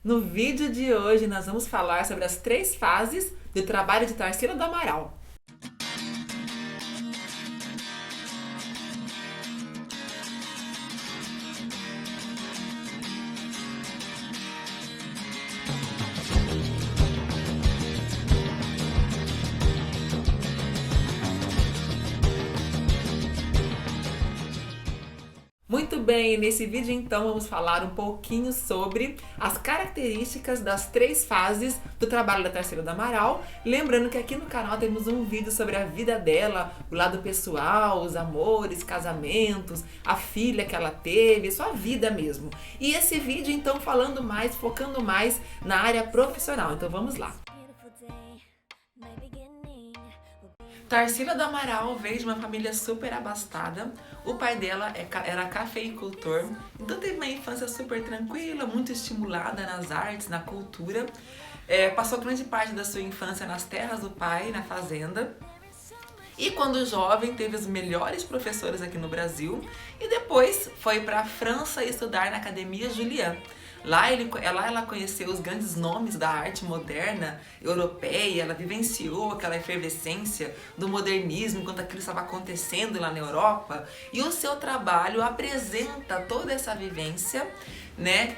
No vídeo de hoje nós vamos falar sobre as 3 fases do trabalho de Tarsila do Amaral. Muito bem, nesse vídeo então vamos falar um pouquinho sobre as características das 3 fases do trabalho da Tarsila do Amaral. Lembrando que aqui no canal temos um vídeo sobre a vida dela, o lado pessoal, os amores, casamentos, a filha que ela teve, sua vida mesmo. E esse vídeo então falando mais, focando mais na área profissional. Então vamos lá. Tarsila do Amaral veio de uma família super abastada. O pai dela era cafeicultor, então teve uma infância super tranquila, muito estimulada nas artes, na cultura. Passou grande parte da sua infância nas terras do pai, na fazenda. E quando jovem teve os melhores professores aqui no Brasil e depois foi para a França estudar na Academia Julian. Lá ela conheceu os grandes nomes da arte moderna europeia, ela vivenciou aquela efervescência do modernismo enquanto aquilo estava acontecendo lá na Europa. E o seu trabalho apresenta toda essa vivência, né,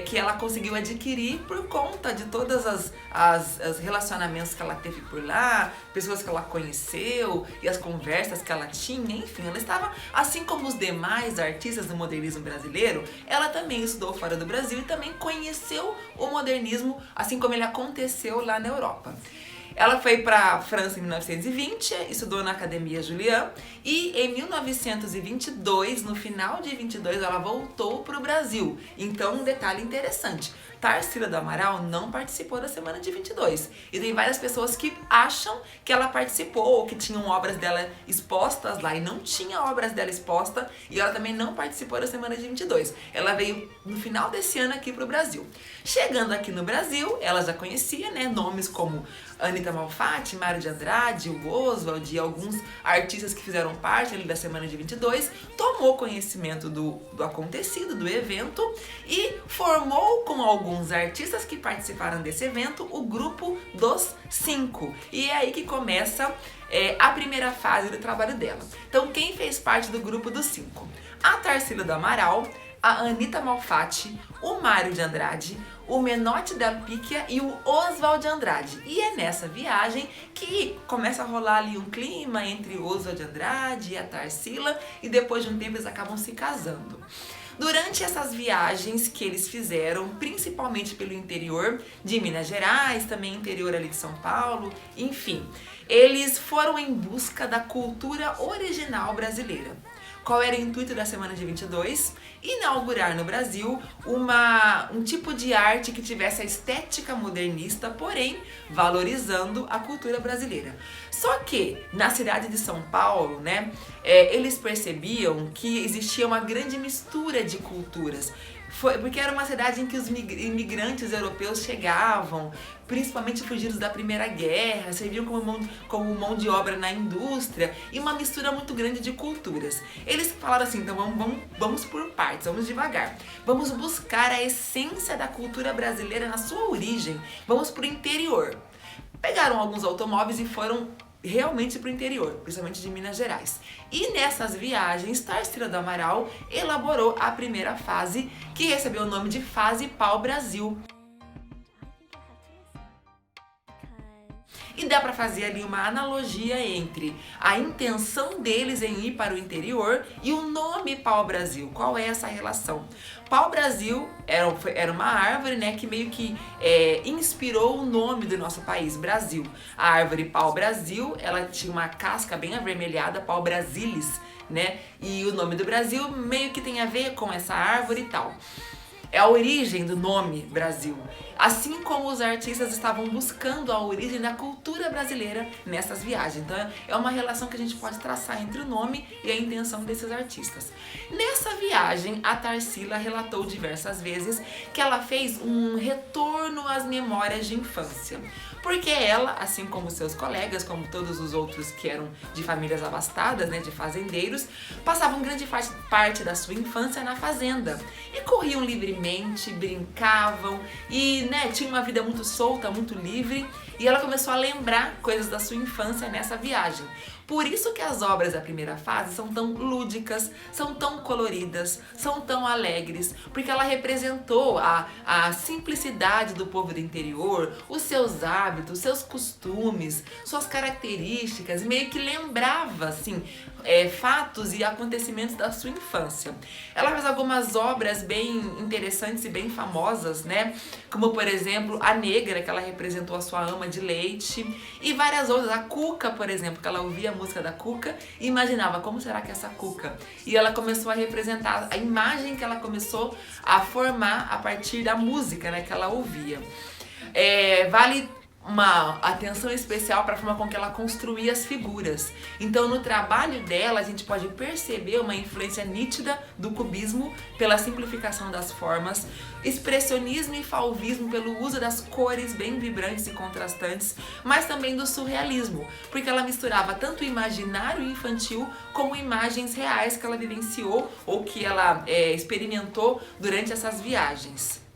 que ela conseguiu adquirir por conta de todas as relacionamentos que ela teve por lá, pessoas que ela conheceu e as conversas que ela tinha, enfim, ela estava, assim como os demais artistas do modernismo brasileiro, ela também estudou fora do Brasil e também conheceu o modernismo, assim como ele aconteceu lá na Europa. Ela foi para a França em 1920, estudou na Academia Julian e em 1922, no final de 22, ela voltou para o Brasil. Então, um detalhe interessante, Tarsila do Amaral não participou da Semana de 22. E tem várias pessoas que acham que ela participou ou que tinham obras dela expostas lá e não tinha obras dela expostas e ela também não participou da Semana de 22. Ela veio no final desse ano aqui para o Brasil. Chegando aqui no Brasil, ela já conhecia, né, nomes como Anita Malfatti, Mário de Andrade, o Oswald e alguns artistas que fizeram parte ali da Semana de 22, tomou conhecimento do acontecido, do evento e formou com alguns artistas que participaram desse evento o grupo dos 5. E é aí que começa a primeira fase do trabalho dela. Então, quem fez parte do grupo dos 5? A Tarsila do Amaral, a Anita Malfatti, o Mário de Andrade, o Menotti da Picchia e o Oswald de Andrade. E é nessa viagem que começa a rolar ali um clima entre o Oswald de Andrade e a Tarsila e depois de um tempo eles acabam se casando. Durante essas viagens que eles fizeram, principalmente pelo interior de Minas Gerais, também interior ali de São Paulo, enfim, eles foram em busca da cultura original brasileira. Qual era o intuito da Semana de 22? Inaugurar no Brasil um tipo de arte que tivesse a estética modernista, porém valorizando a cultura brasileira. Só que na cidade de São Paulo, né, eles percebiam que existia uma grande mistura de culturas. Porque era uma cidade em que os imigrantes europeus chegavam, principalmente fugidos da Primeira Guerra, serviam como mão de obra na indústria e uma mistura muito grande de culturas. Eles falaram assim, então vamos por partes, vamos devagar. Vamos buscar a essência da cultura brasileira na sua origem, vamos pro interior. Pegaram alguns automóveis e foram realmente para o interior, principalmente de Minas Gerais. E nessas viagens, Tarsila do Amaral elaborou a primeira fase, que recebeu o nome de Fase Pau-Brasil. E dá para fazer ali uma analogia entre a intenção deles em ir para o interior e o nome Pau-Brasil. Qual é essa relação? Pau-Brasil era uma árvore, né, que meio que inspirou o nome do nosso país, Brasil. A árvore Pau-Brasil, ela tinha uma casca bem avermelhada, Pau-Brasilis, né? E o nome do Brasil meio que tem a ver com essa árvore e tal. É a origem do nome Brasil. Assim como os artistas estavam buscando a origem da cultura brasileira nessas viagens. Então é uma relação que a gente pode traçar entre o nome e a intenção desses artistas. Nessa viagem, a Tarsila relatou diversas vezes que ela fez um retorno às memórias de infância. Porque ela, assim como seus colegas, como todos os outros que eram de famílias abastadas, né, de fazendeiros, passavam grande parte da sua infância na fazenda e corriam livremente alegremente, brincavam e, né, tinha uma vida muito solta, muito livre, e ela começou a lembrar coisas da sua infância nessa viagem. Por isso que as obras da primeira fase são tão lúdicas, são tão coloridas, são tão alegres, porque ela representou a simplicidade do povo do interior, os seus hábitos, seus costumes, suas características, meio que lembrava, assim, fatos e acontecimentos da sua infância. Ela fez algumas obras bem interessantes e bem famosas, né? Como, por exemplo, A Negra, que ela representou a sua ama de leite, e várias outras. A Cuca, por exemplo, que ela ouvia a música da Cuca e imaginava como será que é essa Cuca. E ela começou a representar a imagem que ela começou a formar a partir da música, né, que ela ouvia. Vale uma atenção especial para a forma com que ela construía as figuras. Então, no trabalho dela, a gente pode perceber uma influência nítida do cubismo pela simplificação das formas, expressionismo e fauvismo pelo uso das cores bem vibrantes e contrastantes, mas também do surrealismo, porque ela misturava tanto o imaginário infantil como imagens reais que ela vivenciou ou que ela experimentou durante essas viagens.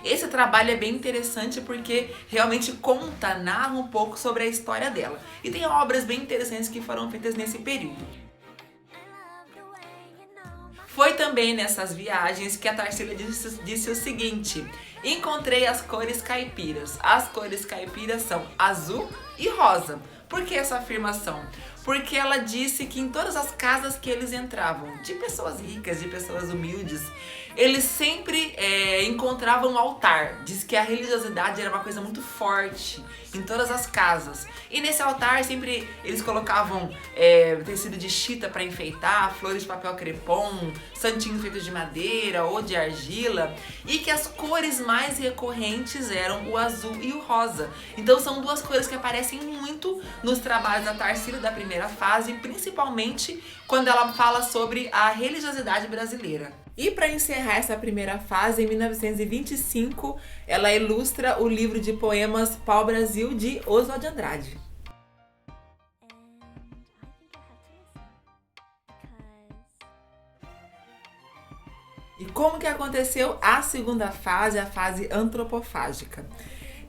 Esse trabalho é bem interessante porque realmente narra um pouco sobre a história dela. E tem obras bem interessantes que foram feitas nesse período. Foi também nessas viagens que a Tarsila disse o seguinte: encontrei as cores caipiras. As cores caipiras são azul e rosa. Por que essa afirmação? Porque ela disse que em todas as casas que eles entravam, de pessoas ricas, de pessoas humildes, eles sempre encontravam um altar. Diz que a religiosidade era uma coisa muito forte em todas as casas. E nesse altar sempre eles colocavam tecido de chita para enfeitar, flores de papel crepom, santinho feito de madeira ou de argila, e que as cores mais recorrentes eram o azul e o rosa. Então são duas cores que aparecem muito nos trabalhos da Tarsila da primeira fase, principalmente quando ela fala sobre a religiosidade brasileira. E para encerrar essa primeira fase, em 1925, ela ilustra o livro de poemas Pau Brasil, de Oswald de Andrade. E como que aconteceu a segunda fase, a fase antropofágica?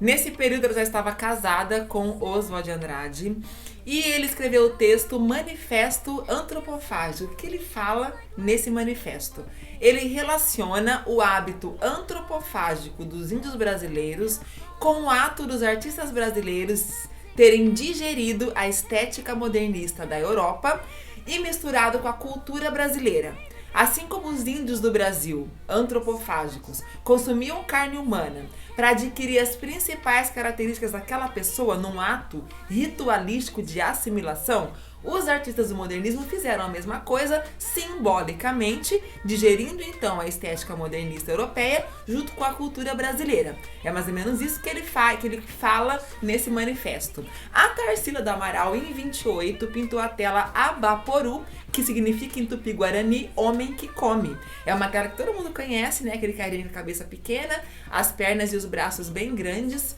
Nesse período ela já estava casada com Oswald de Andrade e ele escreveu o texto Manifesto Antropofágico. O que ele fala nesse manifesto? Ele relaciona o hábito antropofágico dos índios brasileiros com o ato dos artistas brasileiros terem digerido a estética modernista da Europa e misturado com a cultura brasileira. Assim como os índios do Brasil, antropofágicos, consumiam carne humana para adquirir as principais características daquela pessoa num ato ritualístico de assimilação, os artistas do modernismo fizeram a mesma coisa simbolicamente, digerindo então a estética modernista europeia junto com a cultura brasileira. É mais ou menos isso que ele fala nesse manifesto. A Tarsila do Amaral, em 28, pintou a tela Abaporu, que significa em Tupi-Guarani, homem que come. É uma tela que todo mundo conhece, né? Aquele carinha com a cabeça pequena, as pernas e os braços bem grandes.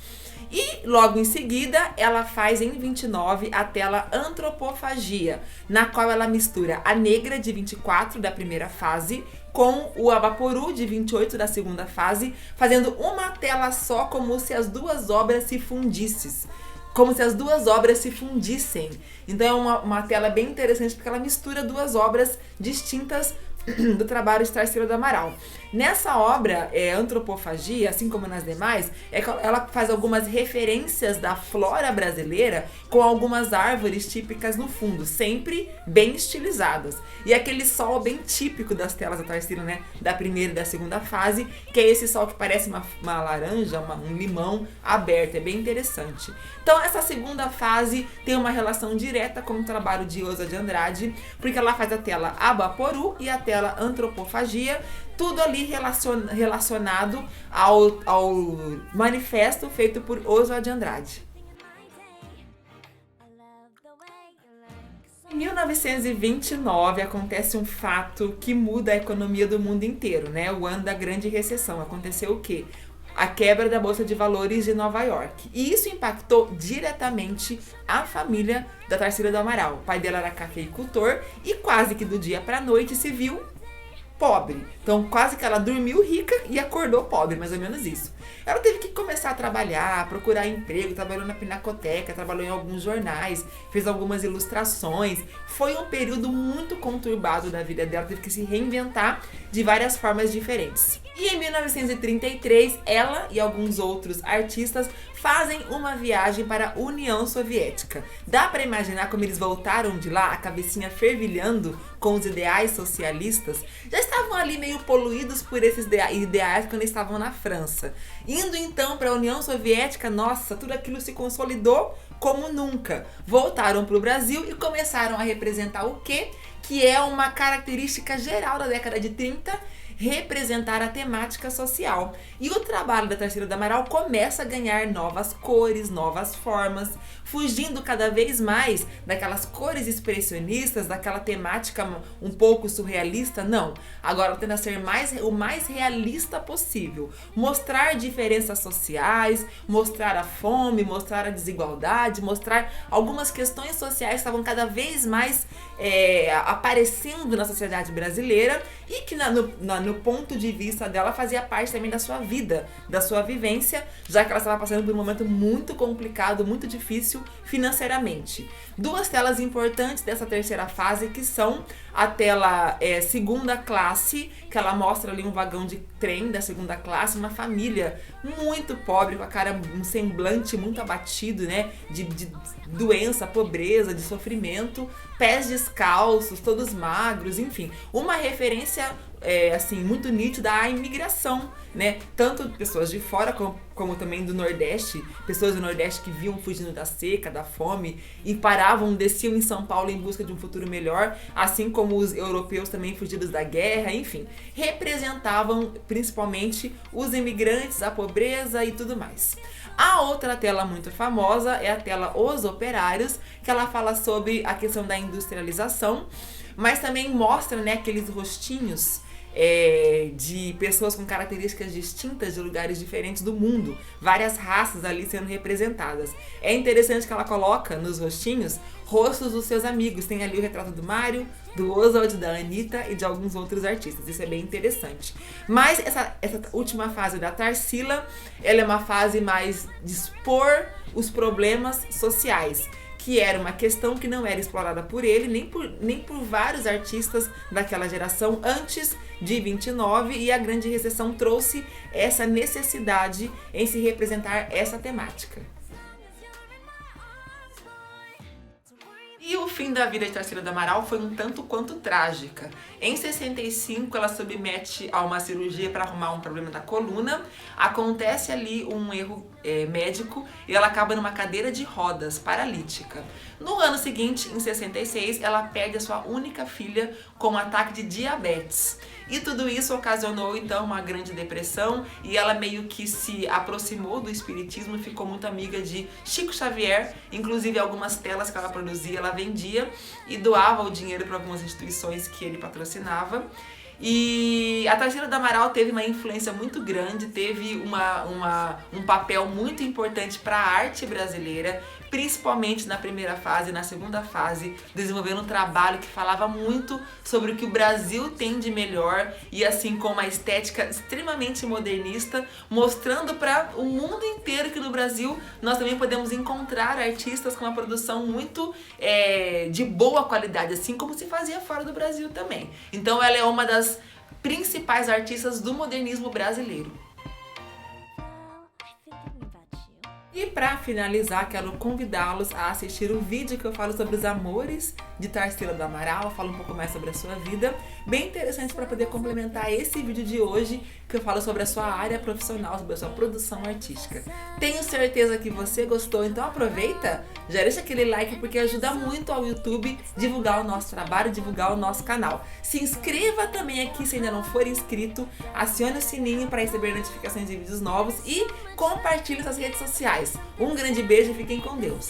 E logo em seguida ela faz em 29 a tela Antropofagia, na qual ela mistura a Negra de 24 da primeira fase com o Abaporu de 28 da segunda fase, fazendo uma tela só, como se as duas obras se fundissem. Então é uma tela bem interessante porque ela mistura duas obras distintas do trabalho de Tarsila do Amaral. Nessa obra, Antropofagia, assim como nas demais, ela faz algumas referências da flora brasileira com algumas árvores típicas no fundo, sempre bem estilizadas. E aquele sol bem típico das telas da Tarsila, né, da primeira e da segunda fase, que é esse sol que parece uma laranja, um limão aberto, é bem interessante. Então essa segunda fase tem uma relação direta com o trabalho de Oswald de Andrade, porque ela faz a tela Abaporu e a tela Antropofagia, tudo ali relacionado ao manifesto feito por Oswald de Andrade. Em 1929 acontece um fato que muda a economia do mundo inteiro, né? O ano da Grande Recessão. Aconteceu o quê? A quebra da Bolsa de Valores de Nova York. E isso impactou diretamente a família da Tarsila do Amaral. O pai dela era cafeicultor e quase que do dia para a noite se viu pobre. Então quase que ela dormiu rica e acordou pobre, mais ou menos isso. Ela teve que começar a trabalhar, procurar emprego, trabalhou na Pinacoteca, trabalhou em alguns jornais, fez algumas ilustrações. Foi um período muito conturbado da vida dela, teve que se reinventar de várias formas diferentes. E em 1933, ela e alguns outros artistas fazem uma viagem para a União Soviética. Dá para imaginar como eles voltaram de lá, a cabecinha fervilhando com os ideais socialistas? Já estavam ali meio poluídos por esses ideais quando eles estavam na França. Indo então para a União Soviética, nossa, tudo aquilo se consolidou como nunca. Voltaram para o Brasil e começaram a representar o quê? Que é uma característica geral da década de 30, representar a temática social. E o trabalho da Tarsila do Amaral começa a ganhar novas cores, novas formas, fugindo cada vez mais daquelas cores expressionistas, daquela temática um pouco surrealista. Não, agora tenta ser o mais realista possível. Mostrar diferenças sociais, mostrar a fome, mostrar a desigualdade, mostrar algumas questões sociais que estavam cada vez mais aparecendo na sociedade brasileira e que no ponto de vista dela fazia parte também da sua vida, da sua vivência, já que ela estava passando por um momento muito complicado, muito difícil financeiramente. Duas telas importantes dessa terceira fase, que são a tela segunda classe, que ela mostra ali um vagão de trem da segunda classe, uma família muito pobre, com a cara, um semblante muito abatido, né, de doença, pobreza, de sofrimento, pés descalços, todos magros, enfim, uma referência assim, muito nítida à imigração, né? Tanto pessoas de fora como também do Nordeste, pessoas do Nordeste que viam fugindo da seca, da fome e desciam em São Paulo em busca de um futuro melhor, assim como os europeus também fugidos da guerra, enfim, representavam principalmente os imigrantes, a pobreza e tudo mais. A outra tela muito famosa é a tela Os Operários, que ela fala sobre a questão da industrialização, mas também mostra, né, aqueles rostinhos de pessoas com características distintas de lugares diferentes do mundo, várias raças ali sendo representadas. É interessante que ela coloca nos rostinhos rostos dos seus amigos. Tem ali o retrato do Mário, do Oswald, da Anitta e de alguns outros artistas. Isso é bem interessante. Mas essa última fase da Tarsila, ela é uma fase mais de expor os problemas sociais, que era uma questão que não era explorada por ele, nem por vários artistas daquela geração antes de 29, e a Grande Recessão trouxe essa necessidade em se representar essa temática. E o fim da vida de Tarsila do Amaral foi um tanto quanto trágica. Em 65, ela submete a uma cirurgia para arrumar um problema da coluna. Acontece ali um erro médico e ela acaba numa cadeira de rodas, paralítica. No ano seguinte, em 66, ela perde a sua única filha com um ataque de diabetes. E tudo isso ocasionou, então, uma grande depressão, e ela meio que se aproximou do espiritismo e ficou muito amiga de Chico Xavier. Inclusive, algumas telas que ela produzia, ela vendia e doava o dinheiro para algumas instituições que ele patrocinava. E a Tarsila do Amaral teve uma influência muito grande, teve um papel muito importante para a arte brasileira, principalmente na primeira fase e na segunda fase, desenvolvendo um trabalho que falava muito sobre o que o Brasil tem de melhor, e assim, com uma estética extremamente modernista, mostrando para o mundo inteiro que no Brasil nós também podemos encontrar artistas com uma produção muito de boa qualidade, assim como se fazia fora do Brasil também. Então ela é uma das principais artistas do modernismo brasileiro. E para finalizar, quero convidá-los a assistir o vídeo que eu falo sobre os amores de Tarsila do Amaral, eu falo um pouco mais sobre a sua vida, bem interessante para poder complementar esse vídeo de hoje, que eu falo sobre a sua área profissional, sobre a sua produção artística. Tenho certeza que você gostou, então aproveita, já deixa aquele like, porque ajuda muito ao YouTube divulgar o nosso trabalho, divulgar o nosso canal. Se inscreva também aqui se ainda não for inscrito, acione o sininho para receber notificações de vídeos novos e compartilhe nas redes sociais. Um grande beijo e fiquem com Deus!